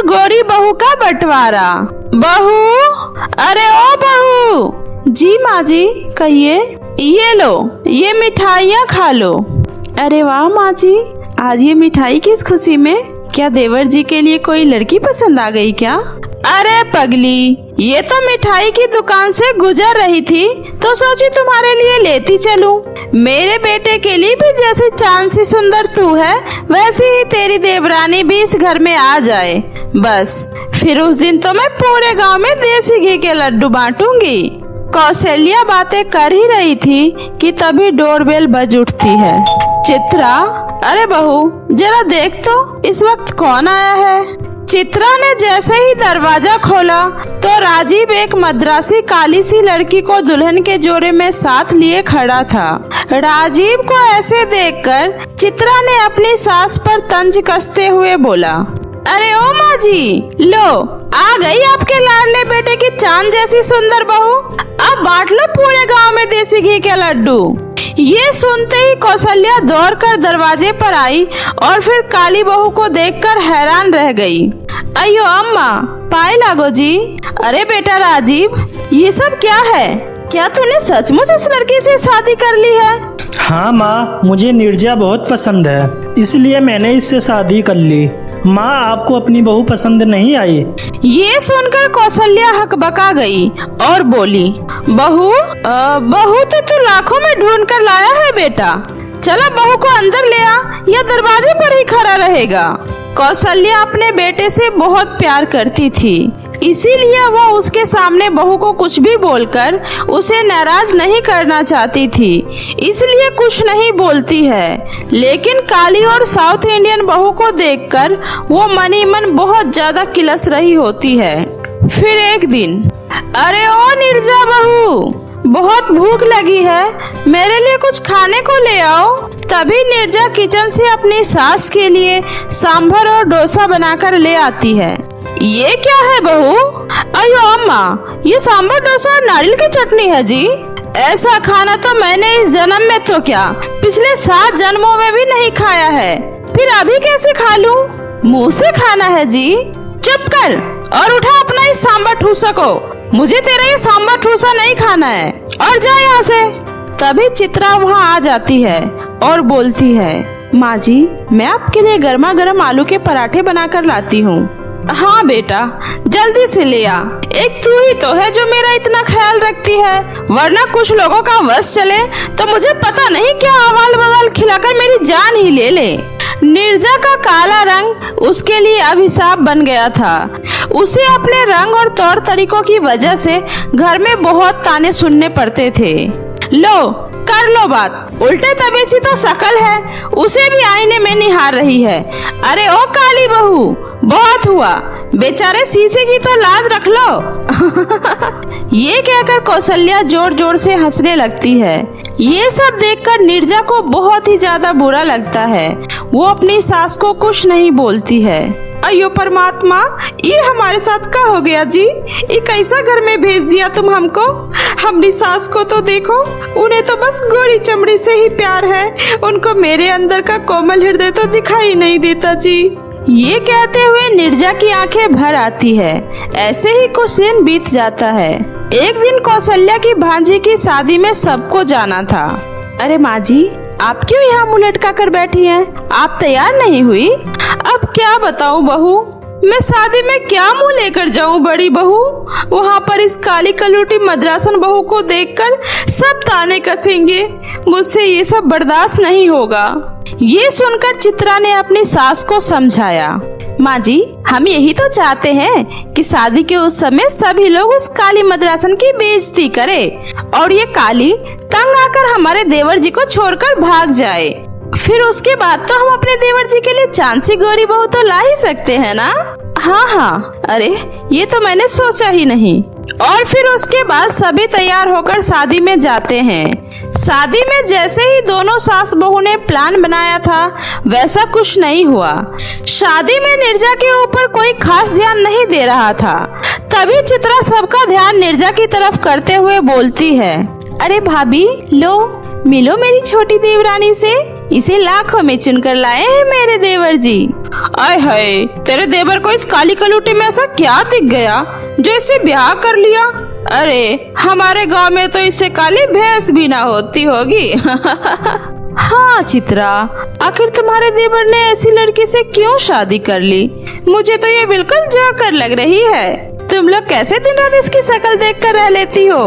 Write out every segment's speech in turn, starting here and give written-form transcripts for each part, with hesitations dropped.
गोरी बहू का बंटवारा। बहू, अरे ओ बहू। जी माँ जी, कहिए। ये लो, ये मिठाइयाँ खा लो। अरे वाह माँ जी, आज ये मिठाई किस खुशी में? क्या देवर जी के लिए कोई लड़की पसंद आ गई क्या? अरे पगली, ये तो मिठाई की दुकान से गुजर रही थी तो सोची तुम्हारे लिए लेती चलूं। मेरे बेटे के लिए भी जैसी चांद सी सुंदर तू है, वैसी ही तेरी देवरानी भी इस घर में आ जाए। बस फिर उस दिन तो मैं पूरे गांव में देसी घी के लड्डू बांटूंगी। कौशल्या बातें कर ही रही थी कि तभी डोरबेल बज उठती है। चित्रा, अरे बहू जरा देख तो इस वक्त कौन आया है। चित्रा ने जैसे ही दरवाजा खोला तो राजीव एक मद्रासी काली सी लड़की को दुल्हन के जोड़े में साथ लिए खड़ा था। राजीव को ऐसे देखकर चित्रा ने अपनी सास पर तंज कसते हुए बोला, अरे ओ माँ जी, लो आ गई आपके लाडले बेटे की चांद जैसी सुंदर बहू। अब बांट लो पूरे गांव में देसी घी के लड्डू। ये सुनते ही कौशल्या दौड़कर दरवाजे पर आई और फिर काली बहू को देखकर हैरान रह गई। अयो अम्मा, पाए लागो जी। अरे बेटा राजीव, ये सब क्या है? क्या तूने सचमुच इस लड़की से शादी कर ली है? हाँ माँ, मुझे नीरजा बहुत पसंद है, इसलिए मैंने इससे शादी कर ली। माँ, आपको अपनी बहू पसंद नहीं आई? ये सुनकर कौशल्या हकबका गई और बोली, बहू बहू तो तू लाखों में ढूंढ कर लाया है बेटा। चलो बहू को अंदर ले आ या दरवाजे पर ही खड़ा रहेगा। कौशल्या अपने बेटे से बहुत प्यार करती थी, इसीलिए वो उसके सामने बहू को कुछ भी बोलकर उसे नाराज नहीं करना चाहती थी, इसलिए कुछ नहीं बोलती है। लेकिन काली और साउथ इंडियन बहू को देखकर वो मन ही मन बहुत ज्यादा किलस रही होती है। फिर एक दिन, अरे ओ नीरजा बहू, बहुत भूख लगी है, मेरे लिए कुछ खाने को ले आओ। तभी नीरजा किचन से अपनी सास के लिए सांभर और डोसा बनाकर ले आती है। ये क्या है बहू? अयो अम्मा, ये सांभर डोसा और नारियल की चटनी है जी। ऐसा खाना तो मैंने इस जन्म में तो क्या, पिछले 7 जन्मों में भी नहीं खाया है। फिर अभी कैसे खा लूं? मुंह से खाना है जी। चुप कर और उठा अपना इस सांभर ठूसा को। मुझे तेरा ये सांभर ठूसा नहीं खाना है और जा यहाँ से। तभी चित्रा वहाँ आ जाती है और बोलती है, माँ जी, मैं आपके लिए गर्मा गर्म आलू के पराठे बनाकर लाती हूँ। हाँ बेटा, जल्दी से ले आ। एक तू ही तो है जो मेरा इतना ख्याल रखती है, वरना कुछ लोगों का वश चले तो मुझे पता नहीं क्या अवाल बवाल खिलाकर मेरी जान ही ले ले। नीरजा का काला रंग उसके लिए अभिशाप बन गया था। उसे अपने रंग और तौर तरीकों की वजह से घर में बहुत ताने सुनने पड़ते थे। लो कर लो बात, उल्टे तबेसी तो शकल है, उसे भी आईने में निहार रही है। अरे ओ काली बहू, बहुत हुआ, बेचारे शीशे की तो लाज रख लो। ये कहकर कौशल्या जोर जोर से हंसने लगती है। ये सब देखकर नीरजा को बहुत ही ज्यादा बुरा लगता है। वो अपनी सास को कुछ नहीं बोलती है। अयो परमात्मा, ये हमारे साथ क्या हो गया जी? ये कैसा घर में भेज दिया तुम हमको? हमारी सास को तो देखो, उन्हें तो बस गोरी चमड़ी से ही प्यार है, उनको मेरे अंदर का कोमल हृदय तो दिखाई नहीं देता जी। ये कहते हुए नीरजा की आंखें भर आती है। ऐसे ही कुछ दिन बीत जाता है। एक दिन कौशल्या की भांजी की शादी में सबको जाना था। अरे माँ जी, आप क्यों यहाँ मुंह लटका कर बैठी हैं? आप तैयार नहीं हुई? अब क्या बताऊँ बहू, मैं शादी में क्या मुंह लेकर जाऊं बड़ी बहू? वहाँ पर इस काली कलूटी मद्रासन बहू को देखकर सब ताने कसेंगे, मुझसे ये सब बर्दाश्त नहीं होगा। ये सुनकर चित्रा ने अपनी सास को समझाया, माँ जी, हम यही तो चाहते हैं कि शादी के उस समय सभी लोग उस काली मद्रासन की बेइज्जती करें और ये काली तंग आकर हमारे देवर जी को छोड़कर भाग जाए। फिर उसके बाद तो हम अपने देवर जी के लिए चांद सी गोरी बहू तो ला ही सकते हैं ना? हाँ हाँ, अरे ये तो मैंने सोचा ही नहीं। और फिर उसके बाद सभी तैयार होकर शादी में जाते हैं। शादी में जैसे ही दोनों सास बहू ने प्लान बनाया था वैसा कुछ नहीं हुआ। शादी में नीरजा के ऊपर कोई खास ध्यान नहीं दे रहा था। तभी चित्रा सबका ध्यान नीरजा की तरफ करते हुए बोलती है, अरे भाभी, लो मिलो मेरी छोटी देवरानी से, इसे लाखों में चुनकर लाए हैं मेरे देवर जी। आय हाय, तेरे देवर को इस काली कलूटी में ऐसा क्या दिख गया जो इसे ब्याह कर लिया? अरे हमारे गांव में तो इससे काली भैंस भी ना होती होगी। हाँ चित्रा, आखिर तुम्हारे देवर ने ऐसी लड़की से क्यों शादी कर ली? मुझे तो ये बिल्कुल जोकर लग रही है। तुम लोग कैसे दिन रात इसकी शक्ल देखकर रह लेती हो?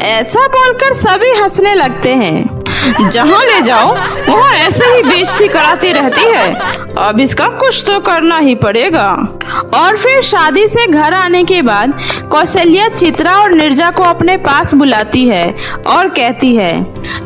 ऐसा बोलकर सभी हंसने लगते हैं। जहाँ ले जाओ वहाँ ऐसे ही बेइज्जती कराती रहती है। अब इसका कुछ तो करना ही पड़ेगा। और फिर शादी से घर आने के बाद कौशल्या चित्रा और नीरजा को अपने पास बुलाती है और कहती है,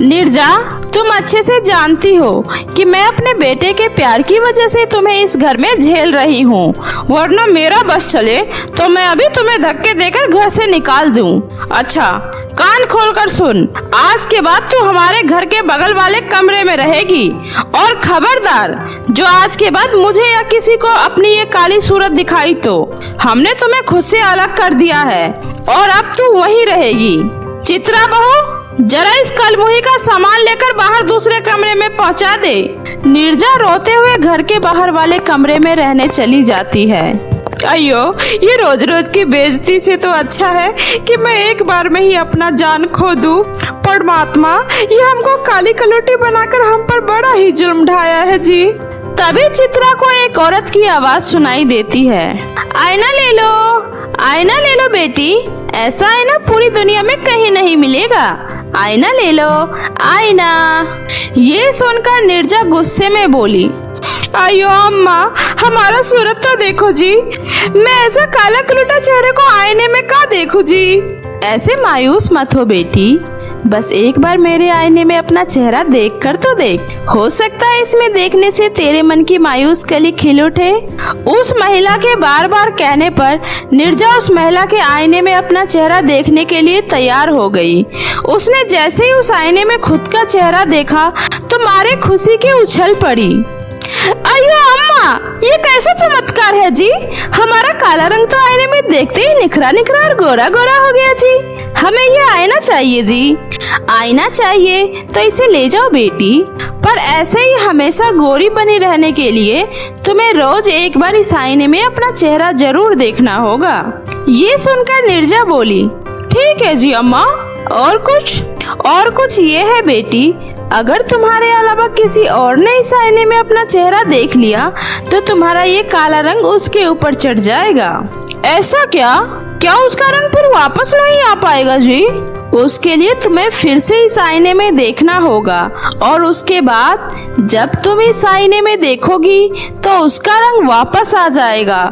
नीरजा, तुम अच्छे से जानती हो कि मैं अपने बेटे के प्यार की वजह से तुम्हें इस घर में झेल रही हूँ, वरना मेरा बस चले तो मैं अभी तुम्हें धक्के देकर घर से निकाल दूँ। अच्छा, कान खोलकर सुन, आज के बाद तू हमारे घर के बगल वाले कमरे में रहेगी और खबरदार, जो आज के बाद मुझे या किसी को अपनी ये काली सूरत दिखाई तो हमने तुम्हें खुद से अलग कर दिया है और अब तू वहीं रहेगी। चित्रा बहू, जरा इस कलमुही का सामान लेकर बाहर दूसरे कमरे में पहुंचा दे। नीरजा रोते हुए घर के बाहर वाले कमरे में रहने चली जाती है। अयो, ये रोज रोज की बेइज्जती से तो अच्छा है कि मैं एक बार में ही अपना जान खो दूं। परमात्मा, ये हमको काली कलौटी बनाकर हम पर बड़ा ही जुल्म ढाया है जी। तभी चित्रा को एक औरत की आवाज सुनाई देती है। आईना ले लो, आईना ले लो बेटी, ऐसा आईना पूरी दुनिया में कहीं नहीं मिलेगा। आईना ले लो, आईना। ये सुनकर नीरजा गुस्से में बोली, अयो अम्मा, हमारा सूरत तो देखो जी, मैं ऐसा काला कलूटा चेहरे को आईने में क्या देखूं जी। ऐसे मायूस मत हो बेटी, बस एक बार मेरे आईने में अपना चेहरा देख कर तो देख, हो सकता है इसमें देखने से तेरे मन की मायूस कली खिल उठे। उस महिला के बार बार कहने पर नीरजा उस महिला के आईने में अपना चेहरा देखने के लिए तैयार हो गई। उसने जैसे ही उस आईने में खुद का चेहरा देखा तो मारे खुशी की उछल पड़ी। अयो अम्मा, ये कैसा चमत्कार है जी, हमारा काला रंग तो आईने में देखते ही निखरा निखरा और गोरा गोरा हो गया जी। हमें ये आईना चाहिए जी। आईना चाहिए तो इसे ले जाओ बेटी, पर ऐसे ही हमेशा गोरी बनी रहने के लिए तुम्हें रोज एक बार इस आईने में अपना चेहरा जरूर देखना होगा। ये सुनकर नीरजा बोली, ठीक है जी अम्मा। और कुछ ये है बेटी, अगर तुम्हारे अलावा किसी और ने इस आईने में अपना चेहरा देख लिया तो तुम्हारा ये काला रंग उसके ऊपर चढ़ जाएगा। ऐसा क्या उसका रंग फिर वापस नहीं आ पाएगा जी? उसके लिए तुम्हें फिर से इस आईने में देखना होगा और उसके बाद जब तुम इस आईने में देखोगी तो उसका रंग वापस आ जाएगा,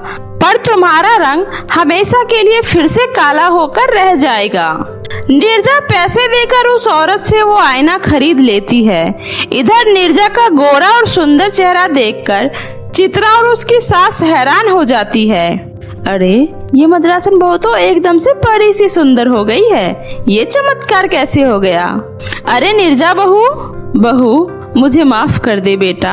पर तुम्हारा रंग हमेशा के लिए फिर से काला होकर रह जाएगा। नीरजा पैसे देकर उस औरत से वो आईना खरीद लेती है। इधर नीरजा का गोरा और सुंदर चेहरा देखकर चित्रा और उसकी सास हैरान हो जाती है। अरे, ये मद्रासन बहू तो एकदम से बड़ी सी सुंदर हो गई है, ये चमत्कार कैसे हो गया? अरे नीरजा बहू, मुझे माफ कर दे बेटा,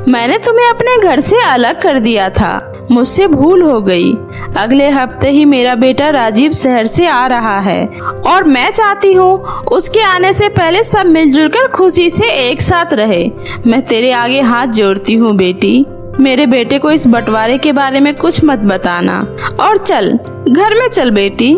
मैंने तुम्हें अपने घर से अलग कर दिया था, मुझसे भूल हो गई। अगले हफ्ते ही मेरा बेटा राजीव शहर से आ रहा है और मैं चाहती हूँ उसके आने से पहले सब मिलजुल कर खुशी से एक साथ रहे। मैं तेरे आगे हाथ जोड़ती हूँ बेटी, मेरे बेटे को इस बंटवारे के बारे में कुछ मत बताना और चल घर में चल बेटी।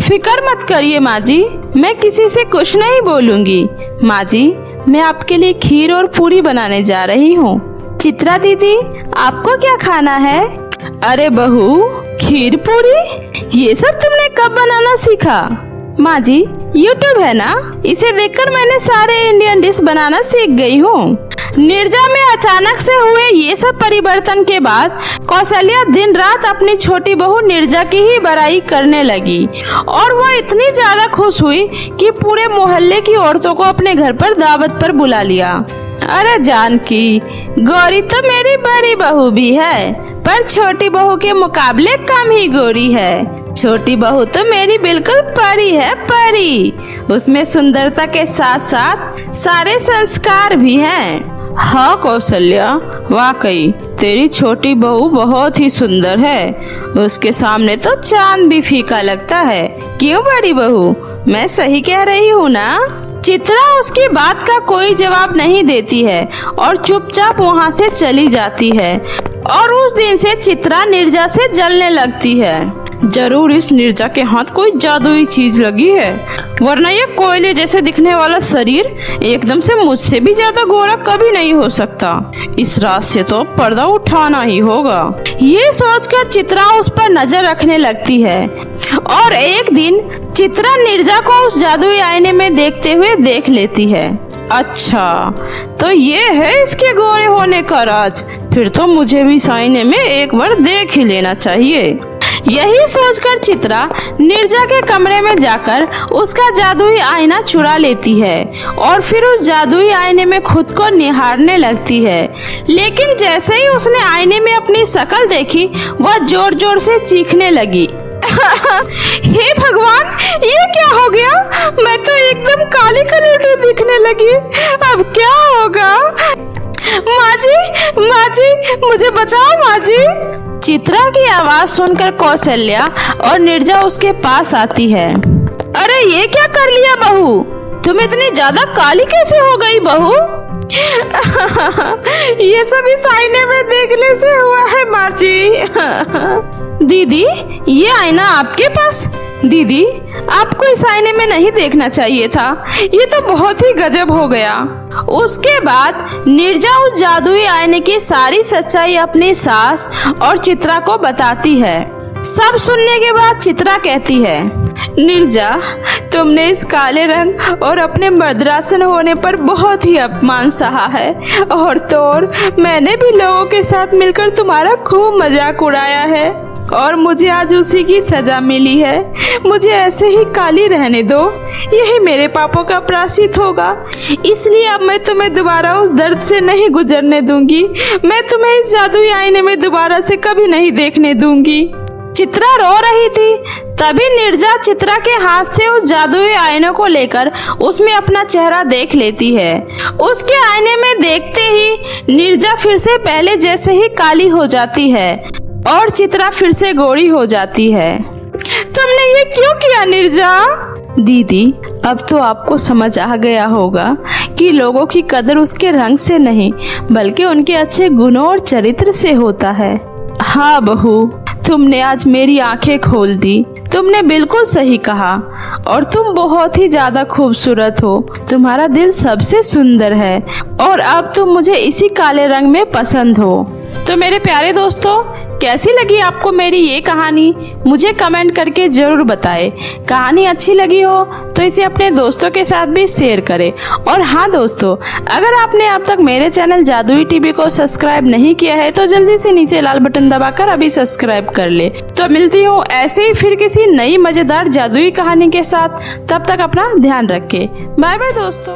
फिक्र मत करिए माँ जी, मैं किसी से कुछ नहीं बोलूंगी। माँ जी, मैं आपके लिए खीर और पूरी बनाने जा रही हूँ। चित्रा दीदी, आपको क्या खाना है? अरे बहू, खीर पूरी, ये सब तुमने कब बनाना सीखा? माँ जी, यूट्यूब है ना, इसे देखकर मैंने सारे इंडियन डिश बनाना सीख गई हूँ। नीरजा में अचानक से हुए ये सब परिवर्तन के बाद कौशल्या दिन रात अपनी छोटी बहू नीरजा की ही बड़ाई करने लगी और वो इतनी ज्यादा खुश हुई कि पूरे मोहल्ले की औरतों को अपने घर पर दावत पर बुला लिया। अरे जानकी, गौरी तो मेरी बड़ी बहू भी है, पर छोटी बहू के मुकाबले कम ही गोरी है। छोटी बहू तो मेरी बिल्कुल परी है, परी। उसमें सुंदरता के साथ साथ सारे संस्कार भी हैं। हाँ कौशल्या, वाकई तेरी छोटी बहू बहुत ही सुंदर है, उसके सामने तो चांद भी फीका लगता है। क्यों बड़ी बहू, मैं सही कह रही हूँ ना? चित्रा उसकी बात का कोई जवाब नहीं देती है और चुपचाप वहाँ से चली जाती है। और उस दिन से चित्रा नीरजा से जलने लगती है। जरूर इस नीरजा के हाथ कोई जादुई चीज लगी है, वरना ये कोयले जैसे दिखने वाला शरीर एकदम से मुझसे भी ज्यादा गोरा कभी नहीं हो सकता। इस रात से तो पर्दा उठाना ही होगा। ये सोचकर चित्रा उस पर नजर रखने लगती है और एक दिन चित्रा नीरजा को उस जादुई आईने में देखते हुए देख लेती है। अच्छा, तो ये है इसके गोरे होने का राज। फिर तो मुझे भी इस आईने में एक बार देख ही लेना चाहिए। यही सोचकर चित्रा नीरजा के कमरे में जाकर उसका जादुई आईना चुरा लेती है और फिर उस जादुई आईने में खुद को निहारने लगती है। लेकिन जैसे ही उसने आईने में अपनी शक्ल देखी, वह जोर जोर से चीखने लगी। हे भगवान, ये क्या हो गया? मैं तो एकदम काली कलर दिखने लगी। अब क्या होगा? माँ जी, मुझे बचाओ माँ जी। चित्रा की आवाज सुनकर कौशल्या और नीरजा उसके पास आती है। अरे ये क्या कर लिया बहू? तुम इतनी ज्यादा काली कैसे हो गई बहू? ये सब इस आईने में देखने से हुआ है माँ जी। दीदी, ये आईना आपके पास? दीदी, आपको इस आईने में नहीं देखना चाहिए था। ये तो बहुत ही गजब हो गया। उसके बाद नीरजा उस जादुई आईने की सारी सच्चाई अपनी सास और चित्रा को बताती है। सब सुनने के बाद चित्रा कहती है, नीरजा, तुमने इस काले रंग और अपने मर्दरासन होने पर बहुत ही अपमान सहा है। और तो और मैंने भी लोगों के साथ मिलकर तुम्हारा खूब मजाक उड़ाया है और मुझे आज उसी की सजा मिली है। मुझे ऐसे ही काली रहने दो, यही मेरे पापों का प्रायश्चित होगा। इसलिए अब मैं तुम्हें दोबारा उस दर्द से नहीं गुजरने दूंगी। मैं तुम्हें इस जादुई आईने में दोबारा से कभी नहीं देखने दूंगी। चित्रा रो रही थी। तभी नीरजा चित्रा के हाथ से उस जादुई आईने को लेकर उसमें अपना चेहरा देख लेती है। उसके आईने में देखते ही नीरजा फिर से पहले जैसे ही काली हो जाती है और चित्रा फिर से गोरी हो जाती है। तुमने ये क्यों किया नीरजा? दीदी, अब तो आपको समझ आ गया होगा कि लोगों की कदर उसके रंग से नहीं बल्कि उनके अच्छे गुणों और चरित्र से होता है। हाँ बहू, तुमने आज मेरी आंखें खोल दी। तुमने बिल्कुल सही कहा और तुम बहुत ही ज्यादा खूबसूरत हो। तुम्हारा दिल सबसे सुंदर है और अब तुम मुझे इसी काले रंग में पसंद हो। तो मेरे प्यारे दोस्तों, कैसी लगी आपको मेरी ये कहानी? मुझे कमेंट करके जरूर बताएं। कहानी अच्छी लगी हो तो इसे अपने दोस्तों के साथ भी शेयर करें। और हाँ दोस्तों, अगर आपने अब तक मेरे चैनल जादुई टीवी को सब्सक्राइब नहीं किया है तो जल्दी से नीचे लाल बटन दबाकर अभी सब्सक्राइब कर ले। तो मिलती हूँ ऐसे ही फिर किसी नई मजेदार जादुई कहानी के साथ। तब तक अपना ध्यान रखें। बाय बाय दोस्तों।